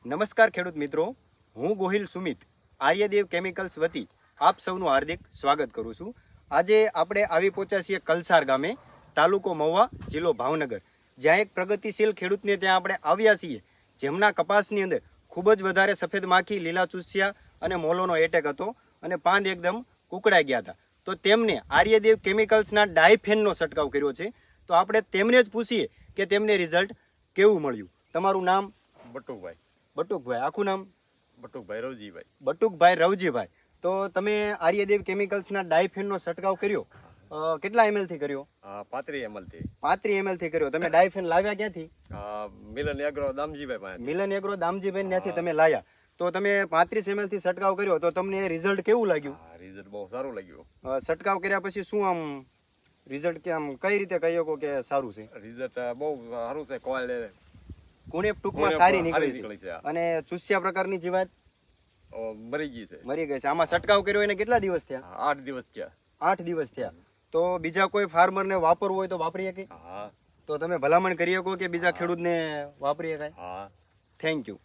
નમસ્કાર ખેડૂત મિત્રો, હું ગોહિલ સુમિત આર્યદેવ કેમિકલ્સ વતી આપ સૌનું હાર્દિક સ્વાગત કરું છું. આજે આપણે આવી પહોંચ્યા છીએ કલસાર ગામે, તાલુકો મહુવા, જિલ્લો ભાવનગર, જ્યાં એક પ્રગતિશીલ ખેડૂતને ત્યાં આપણે આવ્યા છીએ, જેમના કપાસની અંદર ખૂબ જ વધારે સફેદ માખી, લીલા ચૂસિયા અને મોલોનો એટેક હતો અને પાંદ એકદમ કુકડાઈ ગયા હતા. તો તેમને આર્યદેવ કેમિકલ્સના ડાયફેનનો છંટકાવ કર્યો છે. તો આપણે તેમને જ પૂછીએ કે તેમને રિઝલ્ટ કેવું મળ્યું. તમારું નામ? બટુકભાઈ. બટુકભાઈ. આખું નામ? બટુકભાઈ રવજીભાઈ. બટુકભાઈ રવજીભાઈ. તો તમે આર્યદેવ કેમિકલ્સના ડાયફેનનો છંટકાવ કર્યો, કેટલા ml થી કર્યો? 35 ml થી. 35 ml થી કર્યો. તમે ડાયફેન લાવ્યા ક્યાંથી? મિલન એગ્રો દામજીભાઈ પાસે. મિલન એગ્રો દામજીભાઈ ત્યાંથી તમે લાયા. તો તમે 35 ml થી છંટકાવ કર્યો, તો તમને રિઝલ્ટ કેવું લાગ્યું? રિઝલ્ટ બહુ સારું લાગ્યું. છંટકાવ કર્યા પછી શું આમ રિઝલ્ટ કે આમ કઈ રીતે કહી શકો કે સારું છે? રિઝલ્ટ બહુ સારું છે. કુણેપ ટૂંકમાં સારી નીકળી છે. છે. અને ચૂસ્યા પ્રકારની જીવાત મરી ગઈ છે. મરી ગઈ છે. આમાં છંટકાવ કર્યો એને કેટલા દિવસ થયા? 8 દિવસ થયા. 8 દિવસ થયા. તો બીજા કોઈ ફાર્મરને વાપરવું હોય તો વાપરી શકે? હા. તો તમે ભલામણ કરી શકો કે બીજા ખેડૂતને વાપરી શકાય? હા. Thank you.